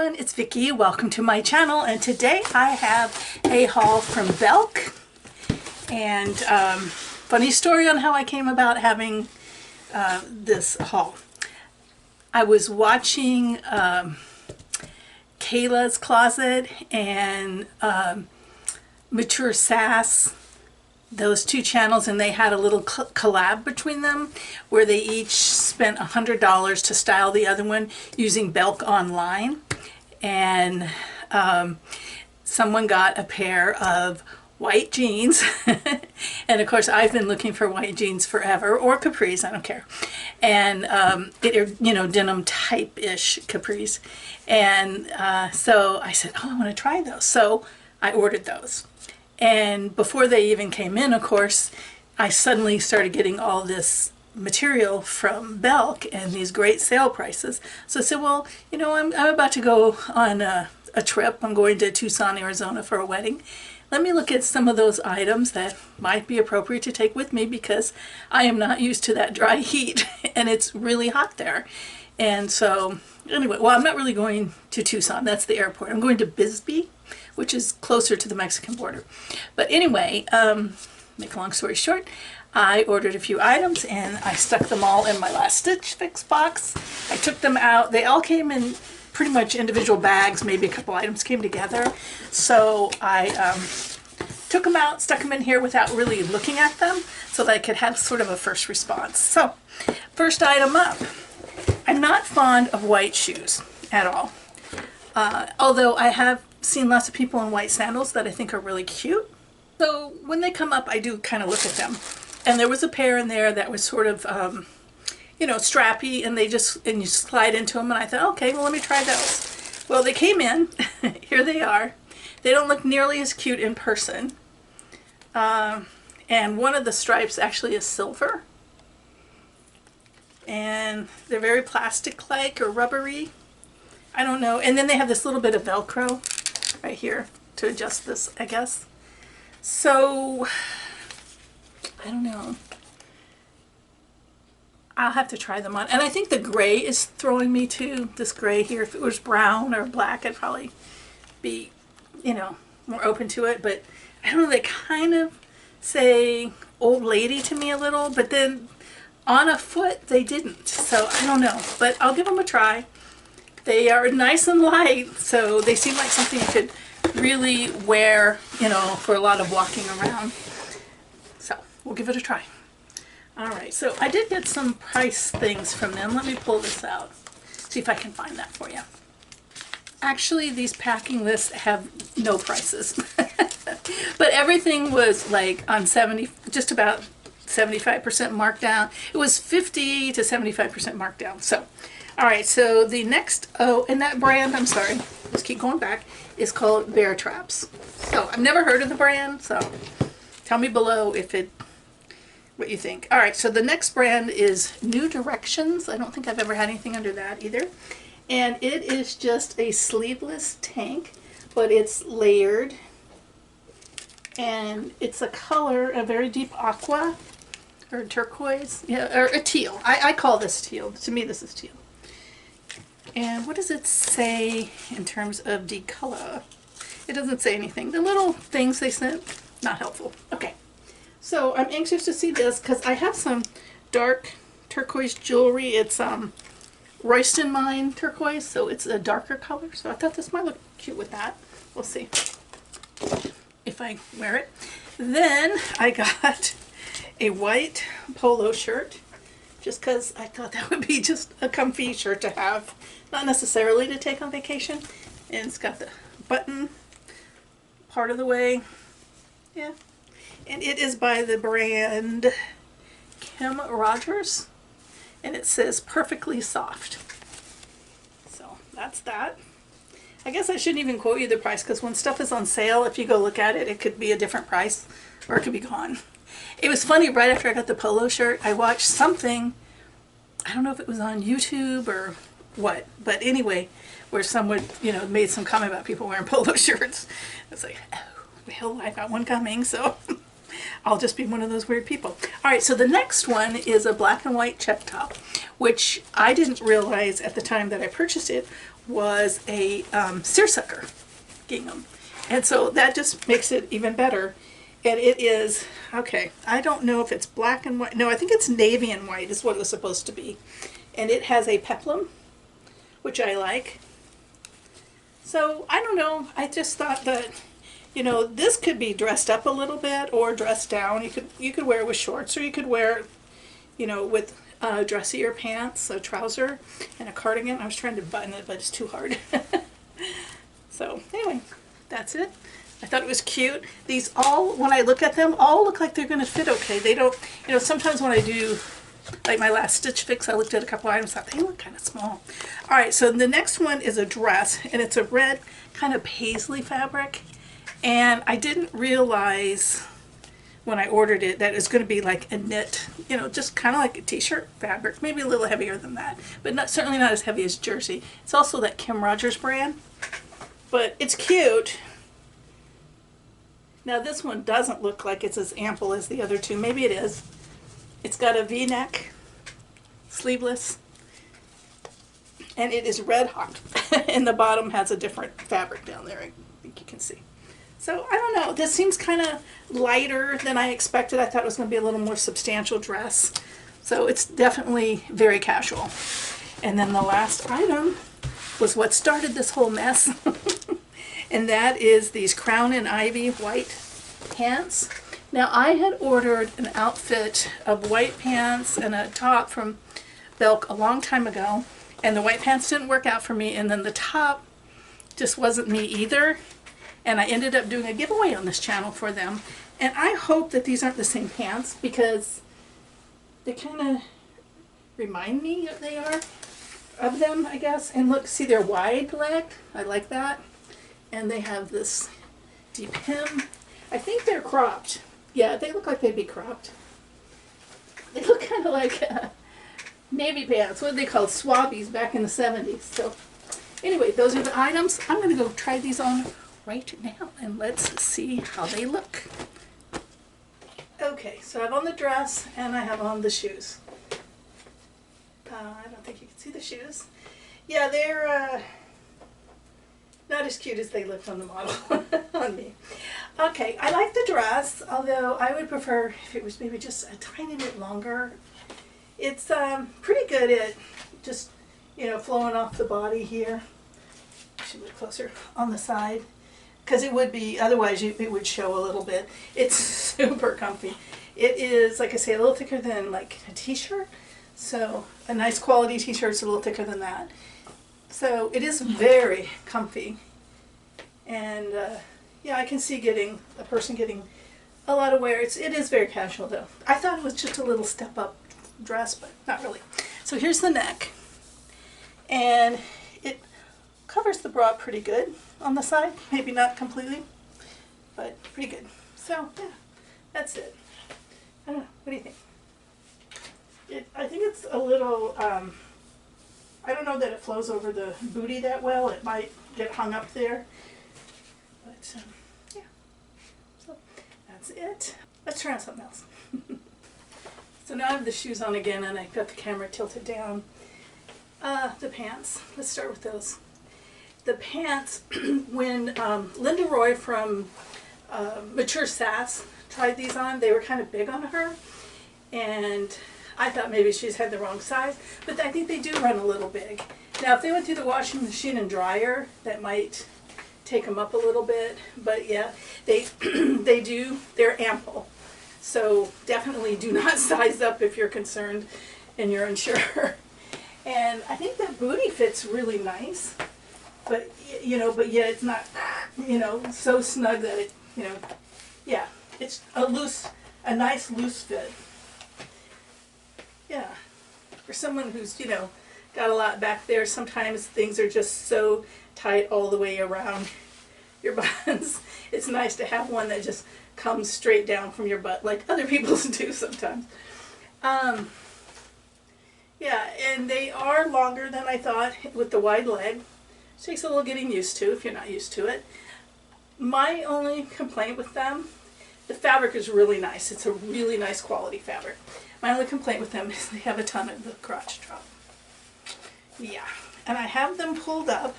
everyone, it's Vicki. Welcome to my channel, and today I have a haul from Belk. And funny story on how I came about having this haul. I was watching Kayla's Closet and Mature Sass, those two channels, and they had a little collab between them where they each spent $100 to style the other one using Belk online. And someone got a pair of white jeans and of course I've been looking for white jeans forever, or capris, I don't care, and denim type-ish capris. And so I said, oh, I want to try those, so I ordered those. And before they even came in, of course, I suddenly started getting all this material from Belk and these great sale prices. So I said, well, you know, I'm about to go on a trip. I'm going to Tucson, Arizona for a wedding. Let me look at some of those items that might be appropriate to take with me, because I am not used to that dry heat and it's really hot there. And so anyway, well, I'm not really going to Tucson. That's the airport. I'm going to Bisbee, which is closer to the Mexican border. But anyway, make a long story short, I ordered a few items and I stuck them all in my last Stitch Fix box. I took them out. They all came in pretty much individual bags. Maybe a couple items came together. So I took them out, stuck them in here without really looking at them so that I could have sort of a first response. So first item up. I'm not fond of white shoes at all. Although I have seen lots of people in white sandals that I think are really cute. So when they come up, I do kind of look at them. And there was a pair in there that was sort of, you know, strappy, and you slide into them, and I thought, okay, well, let me try those. Well, they came in. Here they are. They don't look nearly as cute in person. And one of the stripes actually is silver. And they're very plastic-like or rubbery. I don't know. And then they have this little bit of Velcro right here to adjust this, I guess. So, I don't know. I'll have to try them on. And I think the gray is throwing me too. This gray here. If it was brown or black, I'd probably be, you know, more open to it. But I don't know, they kind of say old lady to me a little. But then on a foot, they didn't. So, I don't know. But I'll give them a try. They are nice and light, so they seem like something you could really wear, you know, for a lot of walking around. So we'll give it a try. All right, so I did get some price things from them. Let me pull this out, see if I can find that for you. Actually, these packing lists have no prices, but everything was like on just about 75% markdown. It was 50 to 75% markdown. So. All right, so the next, oh, and that brand, I'm sorry, let's keep going back, is called Bear Traps. So I've never heard of the brand, so tell me below what you think. All right, so the next brand is New Directions. I don't think I've ever had anything under that either. And it is just a sleeveless tank, but it's layered. And it's a color, a very deep aqua, or turquoise, yeah, or a teal. I call this teal. To me, this is teal. And what does it say in terms of decolor? It doesn't say anything. The little things they sent, not helpful. Okay, so I'm anxious to see this because I have some dark turquoise jewelry. It's Royston Mine turquoise, so it's a darker color. So I thought this might look cute with that. We'll see if I wear it. Then I got a white polo shirt, just because I thought that would be just a comfy shirt to have, not necessarily to take on vacation. And it's got the button part of the way, yeah. And it is by the brand Kim Rogers, and it says perfectly soft. So that's that. I guess I shouldn't even quote you the price, because when stuff is on sale, if you go look at it, it could be a different price, or it could be gone. It was funny, right after I got the polo shirt, I watched something, I don't know if it was on YouTube or what, but anyway, where someone, you know, made some comment about people wearing polo shirts. It's like, oh, well, I got one coming, so I'll just be one of those weird people. All right, so the next one is a black and white check top, which I didn't realize at the time that I purchased it was a seersucker gingham. And so that just makes it even better. And it is, okay, I don't know if it's black and white. No, I think it's navy and white is what it was supposed to be. And it has a peplum, which I like. So, I don't know. I just thought that, you know, this could be dressed up a little bit or dressed down. You could wear it with shorts, or you could wear it, you know, with dressier pants, a trouser, and a cardigan. I was trying to button it, but it's too hard. So, anyway, that's it. I thought it was cute. These all, when I look at them, all look like they're going to fit okay. They don't, you know, sometimes when I do, like my last Stitch Fix, I looked at a couple items, thought they look kind of small. All right, so the next one is a dress, and it's a red kind of paisley fabric. And I didn't realize when I ordered it that it's going to be like a knit, you know, just kind of like a t-shirt fabric, maybe a little heavier than that, but not, certainly not as heavy as jersey. It's also that Kim Rogers brand, but it's cute. Now this one doesn't look like it's as ample as the other two. Maybe it is. It's got a V-neck, sleeveless, and it is red hot. And the bottom has a different fabric down there, I think you can see. So I don't know, this seems kind of lighter than I expected. I thought it was going to be a little more substantial dress. So it's definitely very casual. And then the last item was what started this whole mess. And that is these Crown and Ivy white pants. Now I had ordered an outfit of white pants and a top from Belk a long time ago, and the white pants didn't work out for me, and then the top just wasn't me either. And I ended up doing a giveaway on this channel for them. And I hope that these aren't the same pants, because they kind of remind me that they are of them, I guess. And look, see, they're wide legged. I like that. And they have this deep hem. I think they're cropped. Yeah, they look like they'd be cropped. They look kind of like navy pants. What they called swabbies back in the 70s. So anyway, those are the items. I'm going to go try these on right now, and let's see how they look. Okay, so I have on the dress and I have on the shoes. I don't think you can see the shoes. Yeah, they're not as cute as they looked on the model on me. Okay, I like the dress, although I would prefer if it was maybe just a tiny bit longer. It's pretty good at just, you know, flowing off the body here. I should look closer on the side, because it would be, otherwise it would show a little bit. It's super comfy. It is, like I say, a little thicker than like a t-shirt. So a nice quality t-shirt is a little thicker than that. So it is very comfy. And yeah, I can see a person getting a lot of wear. It is very casual though. I thought it was just a little step up dress, but not really. So here's the neck. And it covers the bra pretty good on the side. Maybe not completely, but pretty good. So yeah, that's it. I don't know. What do you think? I think it's a little, I don't know that it flows over the booty that well. It might get hung up there. But yeah, so that's it. Let's try on something else. So now I have the shoes on again, and I've got the camera tilted down. The pants, let's start with those. The pants, when Linda Roy from Mature Sass tried these on, they were kind of big on her, and I thought maybe she's had the wrong size, but I think they do run a little big. Now if they went through the washing machine and dryer, that might take them up a little bit, but yeah, they're ample. So definitely do not size up if you're concerned and you're unsure. And I think that booty fits really nice, but yet it's not, so snug that it, yeah, it's a nice loose fit. Yeah, for someone who's, got a lot back there, sometimes things are just so tight all the way around your buttons. It's nice to have one that just comes straight down from your butt like other people's do sometimes. Yeah, and they are longer than I thought with the wide leg. It takes a little getting used to if you're not used to it. My only complaint with them, the fabric is really nice. It's a really nice quality fabric. My only complaint with them is they have a ton of the crotch drop. Yeah, And I have them pulled up,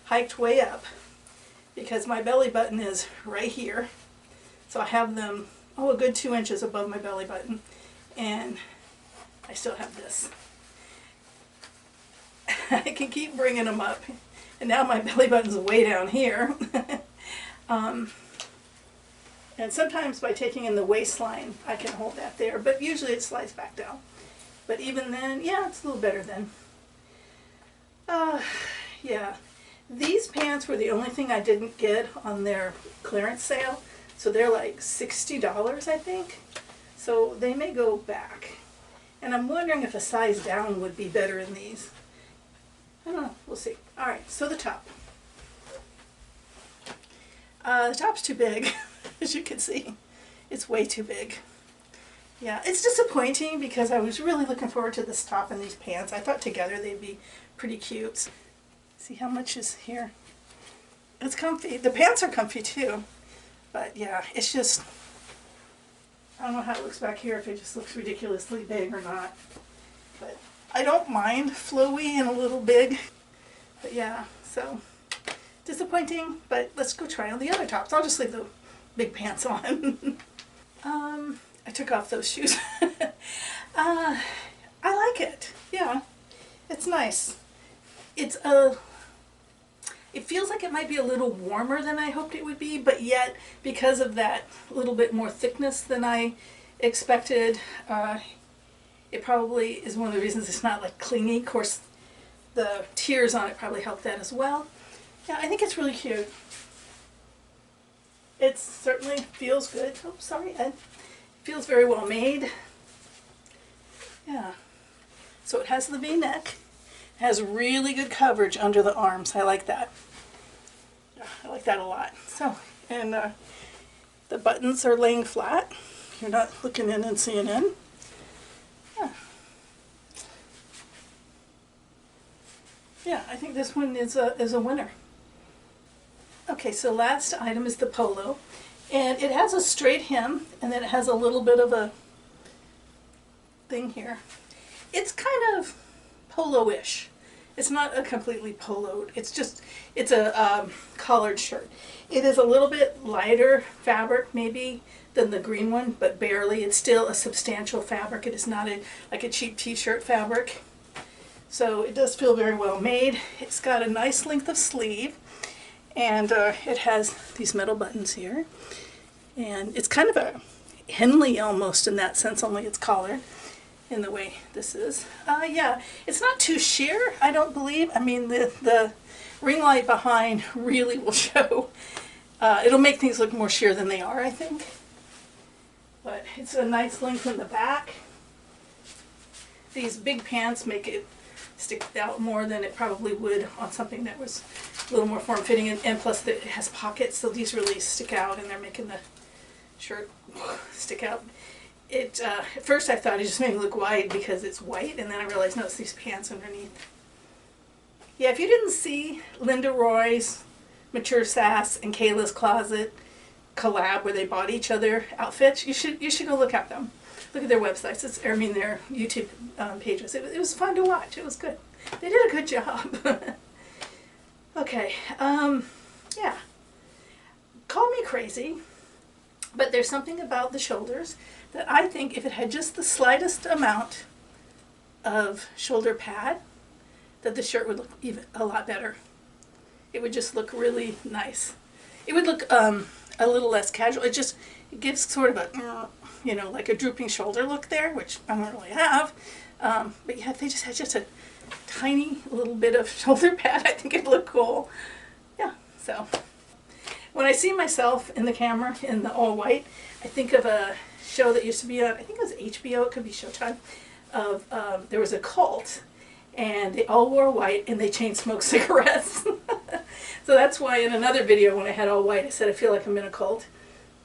hiked way up, because my belly button is right here. So I have them, oh, a good 2 inches above my belly button. And I still have this. I can keep bringing them up. And now my belly button's way down here. And sometimes by taking in the waistline, I can hold that there. But usually it slides back down. But even then, yeah, it's a little better then. Yeah. These pants were the only thing I didn't get on their clearance sale. So they're like $60, I think. So they may go back. And I'm wondering if a size down would be better in these. I don't know. We'll see. All right. So the top. The top's too big, as you can see. It's way too big. Yeah, it's disappointing because I was really looking forward to this top and these pants. I thought together they'd be pretty cute. See how much is here? It's comfy. The pants are comfy too. But yeah, it's just, I don't know how it looks back here, if it just looks ridiculously big or not. But I don't mind flowy and a little big. But yeah, so disappointing, but let's go try on the other tops. I'll just leave the big pants on. I took off those shoes. I like it. Yeah, it's nice. It feels like it might be a little warmer than I hoped it would be, but yet because of that little bit more thickness than I expected, it probably is one of the reasons it's not like clingy. Of course, the tiers on it probably help that as well. Yeah, I think it's really cute. It certainly feels good. Oh, sorry, Ed. It feels very well made. Yeah. So it has the V-neck. It has really good coverage under the arms. I like that. Yeah, I like that a lot. So, and the buttons are laying flat. You're not looking in and seeing in. Yeah. Yeah, I think this one is a winner. Okay, so last item is the Polo, and it has a straight hem, and then it has a little bit of a thing here. It's kind of polo-ish. It's not a completely poloed. It's a collared shirt. It is a little bit lighter fabric maybe than the green one, but barely. It's still a substantial fabric. It is not like a cheap t-shirt fabric. So it does feel very well made. It's got a nice length of sleeve. And it has these metal buttons here. And it's kind of a Henley almost in that sense, only it's collared in the way this is. Yeah, it's not too sheer, I don't believe. I mean, the ring light behind really will show. It'll make things look more sheer than they are, I think. But it's a nice length in the back. These big pants make it stick out more than it probably would on something that was a little more form-fitting, and plus it has pockets, so these really stick out and they're making the shirt stick out. At first I thought it just made me look wide because it's white, and then I realized no, it's these pants underneath. Yeah, if you didn't see Linda Roy's Mature Sass and Kayla's Closet collab where they bought each other outfits, you should go look at them. Look at their websites. Their YouTube pages. It was fun to watch. It was good. They did a good job. Okay. Yeah. Call me crazy, but there's something about the shoulders that I think if it had just the slightest amount of shoulder pad, that the shirt would look even a lot better. It would just look really nice. It would look a little less casual. It gives sort of a like a drooping shoulder look there, which I don't really have. But yeah, if they just had just a tiny little bit of shoulder pad, I think it'd look cool. Yeah, so. When I see myself in the camera in the all white, I think of a show that used to be on, I think it was HBO, it could be Showtime, there was a cult, and they all wore white, and they chain smoked cigarettes. So that's why in another video when I had all white, I said I feel like I'm in a cult.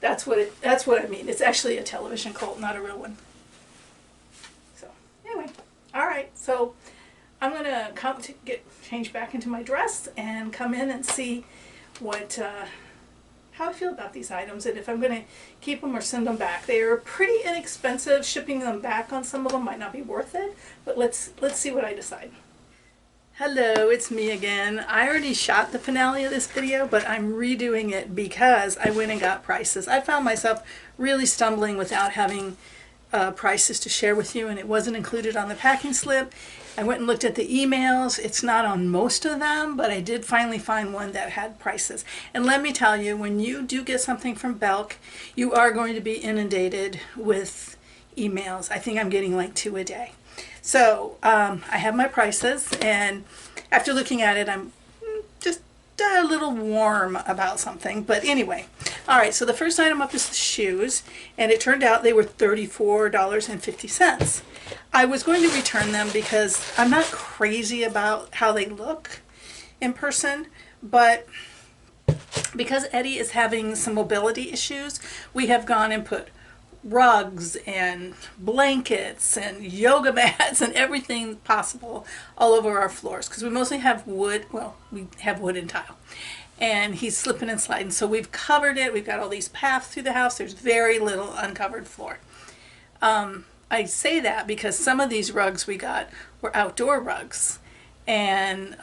That's what I mean. It's actually a television cult, not a real one. So anyway, all right. So I'm gonna come to change back into my dress and come in and see how I feel about these items and if I'm gonna keep them or send them back. They are pretty inexpensive. Shipping them back on some of them might not be worth it, but let's see what I decide. Hello, it's me again. I already shot the finale of this video, but I'm redoing it because I went and got prices. I found myself really stumbling without having prices to share with you, and it wasn't included on the packing slip. I went and looked at the emails. It's not on most of them, but I did finally find one that had prices. And let me tell you, when you do get something from Belk, you are going to be inundated with emails. I think I'm getting like 2 a day. So I have my prices, and after looking at it, I'm just a little warm about something. But anyway, all right, so the first item up is the shoes, and it turned out they were $34.50. I was going to return them because I'm not crazy about how they look in person, but because Eddie is having some mobility issues, we have gone and put rugs and blankets and yoga mats and everything possible all over our floors because we mostly have wood. Well, we have wood and tile, and he's slipping and sliding, so we've covered it. We've got all these paths through the house. There's very little uncovered floor. I say that because some of these rugs we got were outdoor rugs, and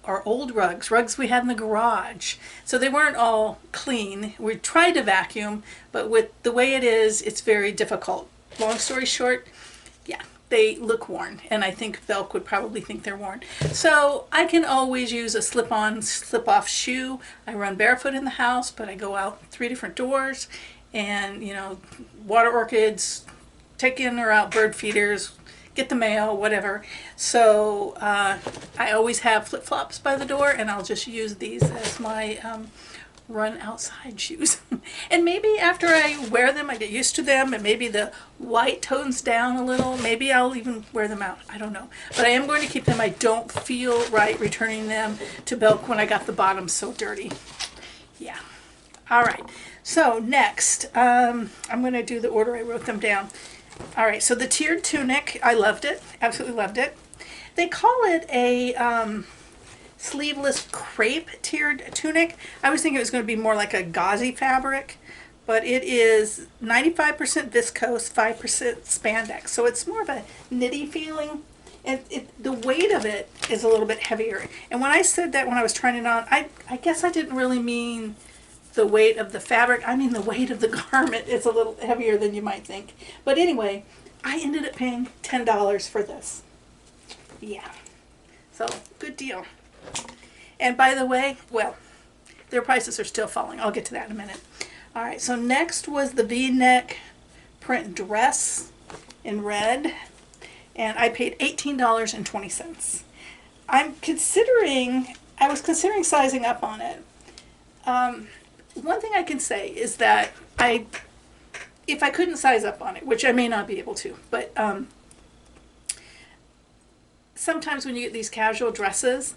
our old rugs we had in the garage. So they weren't all clean. We tried to vacuum, but with the way it is, it's very difficult. Long story short, yeah, they look worn, and I think Belk would probably think they're worn. So I can always use a slip-on, slip-off shoe. I run barefoot in the house, but I go out 3 different doors, and you know, water orchids, take in or out bird feeders, get the mail, whatever. So I always have flip-flops by the door, and I'll just use these as my run outside shoes. And maybe after I wear them, I get used to them, and maybe the white tones down a little. Maybe I'll even wear them out. I don't know. But I am going to keep them. I don't feel right returning them to Belk when I got the bottoms so dirty. Yeah. All right. So next, I'm going to do the order I wrote them down. All right, so the tiered tunic, I loved it, absolutely loved it. They call it a sleeveless crepe tiered tunic. I was thinking it was going to be more like a gauzy fabric, but it is 95% viscose, 5% spandex. So it's more of a knitty feeling. And the weight of it is a little bit heavier. And when I said that when I was trying it on, I guess I didn't really mean the weight of the fabric. I mean the weight of the garment is a little heavier than you might think. But anyway, I ended up paying $10 for this. Yeah. So, good deal. And by the way, well, their prices are still falling. I'll get to that in a minute. All right, so next was the V-neck print dress in red, and I paid $18.20. I was considering sizing up on it. One thing I can say is that if I couldn't size up on it, which I may not be able to, but sometimes when you get these casual dresses,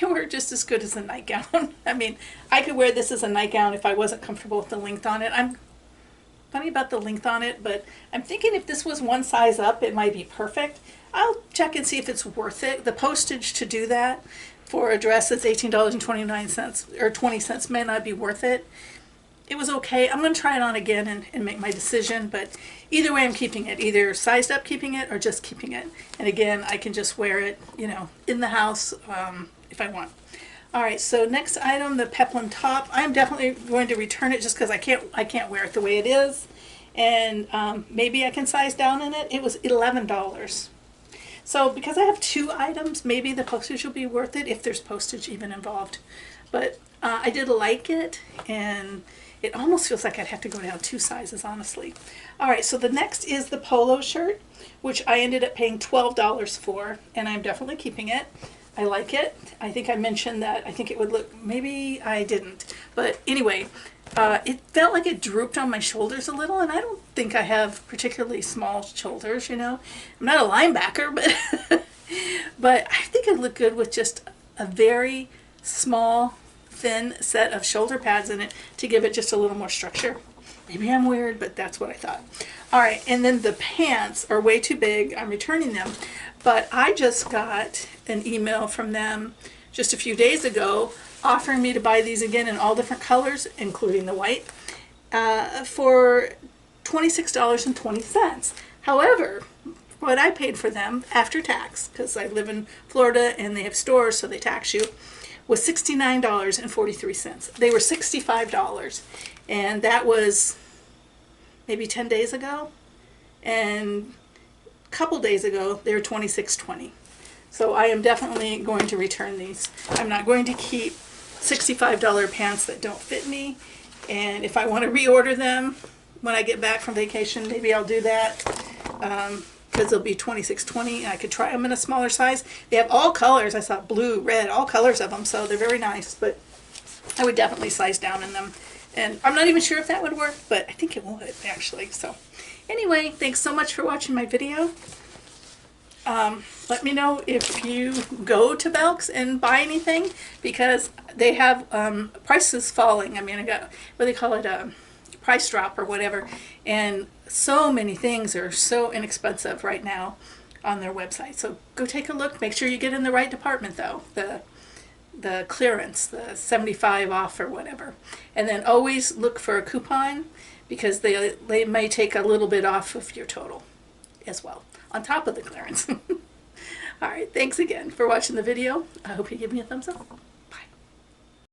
they were just as good as a nightgown. I mean, I could wear this as a nightgown if I wasn't comfortable with the length on it. I'm funny about the length on it, but I'm thinking if this was one size up, it might be perfect. I'll check and see if it's worth it. The postage to do that for a dress that's $18.29 or 20 cents may not be worth it. It was okay. I'm going to try it on again and make my decision, but either way I'm keeping it. Either sized up keeping it or just keeping it. And again, I can just wear it, you know, in the house if I want. All right, so next item, the Peplum top. I'm definitely going to return it just because I can't wear it the way it is. And maybe I can size down in it. It was $11. So because I have 2 items, maybe the postage will be worth it if there's postage even involved. But I did like it, and it almost feels like I'd have to go down 2 sizes, honestly. All right, so the next is the polo shirt, which I ended up paying $12 for, and I'm definitely keeping it. I like it. I think I mentioned that I think it would look, maybe I didn't. But anyway, it felt like it drooped on my shoulders a little, and I don't think I have particularly small shoulders, you know. I'm not a linebacker, but I think it looked good with just a very small, thin set of shoulder pads in it to give it just a little more structure. Maybe I'm weird, but that's what I thought. All right, and then the pants are way too big. I'm returning them, but I just got an email from them just a few days ago offering me to buy these again in all different colors, including the white, for $26.20. However, what I paid for them after tax, because I live in Florida and they have stores, so they tax you, was $69.43. They were $65, and that was maybe 10 days ago, and a couple days ago they were $26.20. So I am definitely going to return these. I'm not going to keep $65 pants that don't fit me, and if I want to reorder them when I get back from vacation, maybe I'll do that, because they'll be $26.20, and I could try them in a smaller size. They have all colors. I saw blue, red, all colors of them, so they're very nice, but I would definitely size down in them. And I'm not even sure if that would work, but I think it would, actually. So anyway, thanks so much for watching my video. Let me know if you go to Belk's and buy anything, because they have prices falling. I mean, I got, what do they call it, a price drop or whatever, and so many things are so inexpensive right now on their website. So go take a look. Make sure you get in the right department, though. The clearance, the 75 off or whatever. And then always look for a coupon, because they may take a little bit off of your total as well, on top of the clearance. All right, thanks again for watching the video. I hope you give me a thumbs up.